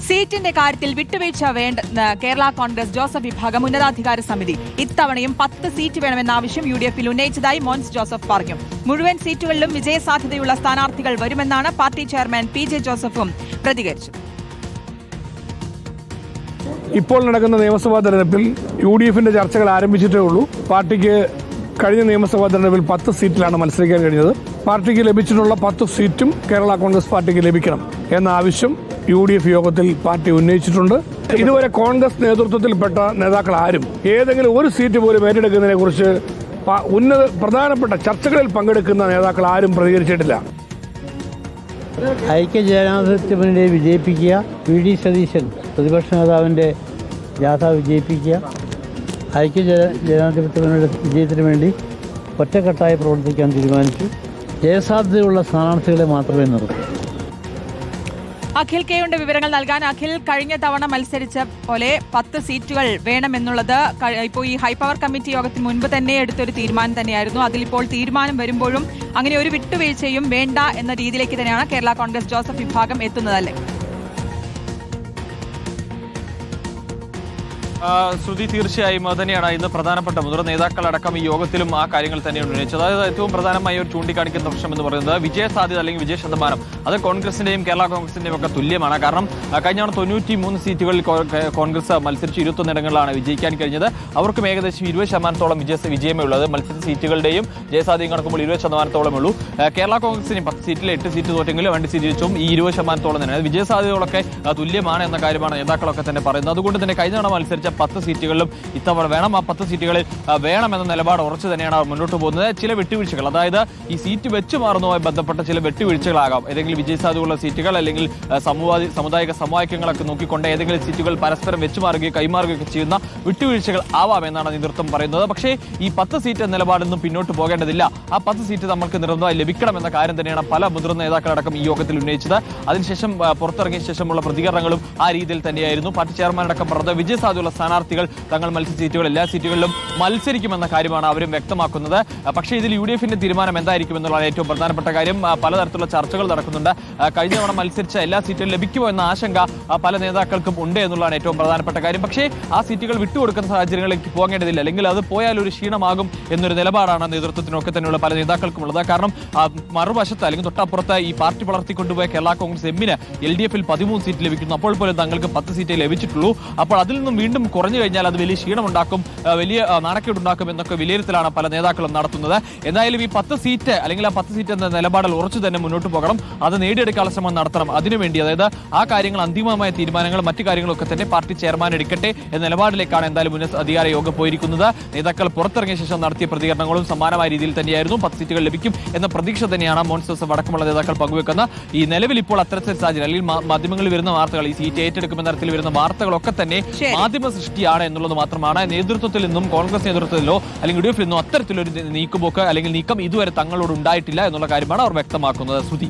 സീറ്റിന്റെ കാര്യത്തിൽ വിട്ടുവീഴ്ച വേണ്ടെന്ന് കേരള കോൺഗ്രസ് ജോസഫ് വിഭാഗം ഉന്നതാധികാര സമിതി. ഇത്തവണയും 10 സീറ്റ് വേണമെന്ന ആവശ്യം UDF-ൽ ഉന്നയിച്ചതായി മോൻസ് ജോസഫ് പറഞ്ഞു. മുഴുവൻ സീറ്റുകളിലും വിജയസാധ്യതയുള്ള സ്ഥാനാർത്ഥികൾ വരുമെന്നാണ് പാർട്ടി ചെയർമാൻ PJ ജോസഫും പ്രതികരിച്ചത്. ഇപ്പോൾ നടക്കുന്ന നിയമസഭാ തെരഞ്ഞെടുപ്പിൽ UDF-ന്റെ ചർച്ചകൾ ആരംഭിച്ചിട്ടേ ഉള്ളൂ. പാർട്ടിക്ക് കഴിഞ്ഞ നിയമസഭാ തെരഞ്ഞെടുപ്പിൽ 10 സീറ്റിലാണ് മത്സരിക്കാൻ കഴിഞ്ഞത്. പാർട്ടിക്ക് ലഭിച്ചിട്ടുള്ള 10 സീറ്റും കേരള കോൺഗ്രസ് പാർട്ടിക്ക് ലഭിക്കണം എന്ന ആവശ്യം UDF യോഗത്തിൽ പാർട്ടി ഉന്നയിച്ചിട്ടുണ്ട്. ഇതുവരെ കോൺഗ്രസ് നേതൃത്വത്തിൽപ്പെട്ട നേതാക്കൾ ആരും ഏതെങ്കിലും ഒരു സീറ്റ് പോലും ഏറ്റെടുക്കുന്നതിനെ കുറിച്ച് പ്രധാനപ്പെട്ട ചർച്ചകളിൽ പങ്കെടുക്കുന്ന നേതാക്കൾ ആരും പ്രതികരിച്ചിട്ടില്ല. ഐക്യ ജനാധിപത്യ മുന്നണിയെ വിജയിപ്പിക്കുക, VD സതീശൻ പ്രതിപക്ഷ നേതാവിൻ്റെ ജാഥ വിജയിപ്പിക്കുക, ഐക്യ ജനാധിപത്യ മുന്നണിയുടെ വിജയത്തിന് വേണ്ടി ഒറ്റക്കെട്ടായി പ്രവർത്തിക്കാൻ തീരുമാനിച്ചു. ജയസാധ്യതയുള്ള സ്ഥാനാർത്ഥികളെ മാത്രമേ നിർത്തൂ. അഖിൽ കെയുടെ വിവരങ്ങൾ നൽകാൻ. അഖിൽ, കഴിഞ്ഞ തവണ മത്സരിച്ച പോലെ 10 സീറ്റുകൾ വേണമെന്നുള്ളത് ഇപ്പോൾ ഈ ഹൈപവർ കമ്മിറ്റി യോഗത്തിന് മുൻപ് തന്നെ എടുത്തൊരു തീരുമാനം തന്നെയായിരുന്നു. അതിലിപ്പോൾ തീരുമാനം വരുമ്പോഴും അങ്ങനെ ഒരു വിട്ടുവീഴ്ചയും വേണ്ട എന്ന രീതിയിലേക്ക് തന്നെയാണ് കേരള കോൺഗ്രസ് ജോസഫ് വിഭാഗം എത്തുന്നതല്ലേ? ശ്രുതി, തീർച്ചയായും അത് തന്നെയാണ് ഇന്ന് പ്രധാനപ്പെട്ട മുതിർന്ന നേതാക്കളടക്കം ഈ യോഗത്തിലും ആ കാര്യങ്ങൾ തന്നെയാണ് ഉന്നയിച്ചത്. അതായത് ഏറ്റവും പ്രധാനമായി ഒരു ചൂണ്ടിക്കാണിക്കുന്ന പ്രശ്നം എന്ന് പറയുന്നത് വിജയസാധ്യത അല്ലെങ്കിൽ വിജയ ശതമാനം അത് കോൺഗ്രസിന്റെയും കേരള കോൺഗ്രസിന്റെയും ഒക്കെ തുല്യമാണ്. കാരണം കഴിഞ്ഞ 93 സീറ്റുകളിൽ കോൺഗ്രസ് മത്സരിച്ച് 21 ഇടങ്ങളിലാണ് വിജയിക്കാൻ കഴിഞ്ഞത്. അവർക്കും ഏകദേശം 20% വിജയമേ ഉള്ളത്. മത്സര സീറ്റുകളുടെയും ജയസാധ്യത കണക്കുമ്പോൾ 20% ഉള്ളൂ. കേരള കോൺഗ്രസിന് 10 സീറ്റിൽ 8 സീറ്റ് തോറ്റെങ്കിലും 2 സീറ്റ് ജയിച്ചും ഈ 20% തന്നെയാണ്. വിജയസാധ്യതകളൊക്കെ തുല്യമാണ് എന്ന കാര്യമാണ് നേതാക്കളൊക്കെ തന്നെ പറയുന്നത്. അതുകൊണ്ട് തന്നെ കഴിഞ്ഞ തവണ മത്സരിച്ച 10 സീറ്റുകളിലും ഇത്തവണ വേണം. ആ 10 സീറ്റുകളിൽ വേണമെന്ന നിലപാട് ഉറച്ചു തന്നെയാണ് മുന്നോട്ട് പോകുന്നത്. ചില വിട്ടുവീഴ്ചകൾ, അതായത് ഈ സീറ്റ് വെച്ച് മാറുന്നതുമായി ബന്ധപ്പെട്ട ചില വിട്ടുവീഴ്ചകളാകാം. ഏതെങ്കിലും വിജയസാധ്യതയുള്ള സീറ്റുകൾ അല്ലെങ്കിൽ സാമുദായിക സമവാക്യങ്ങളൊക്കെ നോക്കിക്കൊണ്ട് ഏതെങ്കിലും സീറ്റുകൾ പരസ്പരം വെച്ച് മാറുകയോ കൈമാറുകയൊക്കെ ചെയ്യുന്ന വിട്ടുവീഴ്ചകൾ ആവാമെന്നാണ് നേതൃത്വം പറയുന്നത്. പക്ഷേ ഈ 10 സീറ്റ് നിലപാടൊന്നും പിന്നോട്ട് പോകേണ്ടതില്ല. ആ 10 സീറ്റ് നമുക്ക് നിർബന്ധമായി ലഭിക്കണമെന്ന കാര്യം തന്നെയാണ് പല മുതിർന്ന നേതാക്കളടക്കം ഈ യോഗത്തിൽ ഉന്നയിച്ചത്. അതിനുശേഷം പുറത്തിറങ്ങിയ ശേഷമുള്ള പ്രതികരണങ്ങളും ആ രീതിയിൽ തന്നെയായിരുന്നു. പാർട്ടി ചെയർമാനടക്കം പറഞ്ഞത് വിജയസാധ്യതയുള്ള സ്ഥാനാർത്ഥികൾ തങ്ങൾ മത്സര സീറ്റുകൾ എല്ലാ സീറ്റുകളിലും മത്സരിക്കുമെന്ന കാര്യമാണ് അവരും വ്യക്തമാക്കുന്നത്. പക്ഷേ ഇതിൽ UDF-ന്റെ തീരുമാനം എന്തായിരിക്കും എന്നുള്ളതാണ് ഏറ്റവും പ്രധാനപ്പെട്ട കാര്യം. പലതരത്തിലുള്ള ചർച്ചകൾ നടക്കുന്നുണ്ട്. കഴിഞ്ഞ തവണ മത്സരിച്ച എല്ലാ സീറ്റുകളും ലഭിക്കുമോ എന്ന ആശങ്ക പല നേതാക്കൾക്കും ഉണ്ട് എന്നുള്ളതാണ് ഏറ്റവും പ്രധാനപ്പെട്ട കാര്യം. പക്ഷേ ആ സീറ്റുകൾ വിട്ടുകൊടുക്കുന്ന സാഹചര്യങ്ങളിലേക്ക് പോകേണ്ടതില്ല, അല്ലെങ്കിൽ അത് പോയാൽ ഒരു ക്ഷീണമാകും എന്നൊരു നിലപാടാണ് നേതൃത്വത്തിനൊക്കെ തന്നെയുള്ള പല നേതാക്കൾക്കുമുള്ളത്. കാരണം മറുവശത്ത് അല്ലെങ്കിൽ തൊട്ടപ്പുറത്ത് ഈ പാർട്ടി വളർത്തിക്കൊണ്ടുപോയ കേരള കോൺഗ്രസ് എമ്മിന് LDF-ൽ 13 സീറ്റ് ലഭിക്കുന്നു. അപ്പോൾ പോലും തങ്ങൾക്ക് 10 സീറ്റേ ലഭിച്ചിട്ടുള്ളൂ. അപ്പോൾ അതിൽ നിന്നും വീണ്ടും കുറഞ്ഞു കഴിഞ്ഞാൽ അത് വലിയ ക്ഷീണമുണ്ടാക്കും, വലിയ നാണക്കേടുണ്ടാക്കും എന്നൊക്കെ വിലയിരുത്തലാണ് പല നേതാക്കളും നടത്തുന്നത്. എന്തായാലും ഈ 10 സീറ്റ് അല്ലെങ്കിൽ ആ 10 സീറ്റ് എന്ന നിലപാടിൽ ഉറച്ചു തന്നെ മുന്നോട്ട് പോകണം. അത് നേടിയെടുക്കാനുള്ള ശ്രമം നടത്തണം. അതിനുവേണ്ടി അതായത് ആ കാര്യങ്ങൾ അന്തിമമായ തീരുമാനങ്ങൾ മറ്റു കാര്യങ്ങളൊക്കെ തന്നെ പാർട്ടി ചെയർമാൻ എടുക്കട്ടെ എന്ന നിലപാടിലേക്കാണ് എന്തായാലും ഉന്നത അധികാര യോഗം പോയിരിക്കുന്നത്. നേതാക്കൾ പുറത്തിറങ്ങിയ ശേഷം നടത്തിയ പ്രതികരണങ്ങളും സമാനമായ രീതിയിൽ തന്നെയായിരുന്നു. 10 സീറ്റുകൾ ലഭിക്കും എന്ന പ്രതീക്ഷ തന്നെയാണ് മോൻസ് ജോസഫ് അടക്കമുള്ള നേതാക്കൾ പങ്കുവെക്കുന്നത്. ഈ നിലവിൽ ഇപ്പോൾ അത്തരത്തിൽ സാഹചര്യം അല്ലെങ്കിൽ മാധ്യമങ്ങളിൽ വരുന്ന വാർത്തകൾ, ഈ സീറ്റ് ഏറ്റെടുക്കുമെന്ന തരത്തിൽ വരുന്ന വാർത്തകളൊക്കെ തന്നെ മാധ്യമ സൃഷ്ടിയാണ് എന്നുള്ളത് മാത്രമാണ്. നേതൃത്വത്തിൽ നിന്നും കോൺഗ്രസ് നേതൃത്വത്തിലോ അല്ലെങ്കിൽ UDF-ൽ നിന്നോ അത്തരത്തിലൊരു നീക്കുപോക്ക് അല്ലെങ്കിൽ നീക്കം ഇതുവരെ തങ്ങളോട് ഉണ്ടായിട്ടില്ല എന്നുള്ള കാര്യമാണ് അവർ വ്യക്തമാക്കുന്നത്. ശ്രുതി.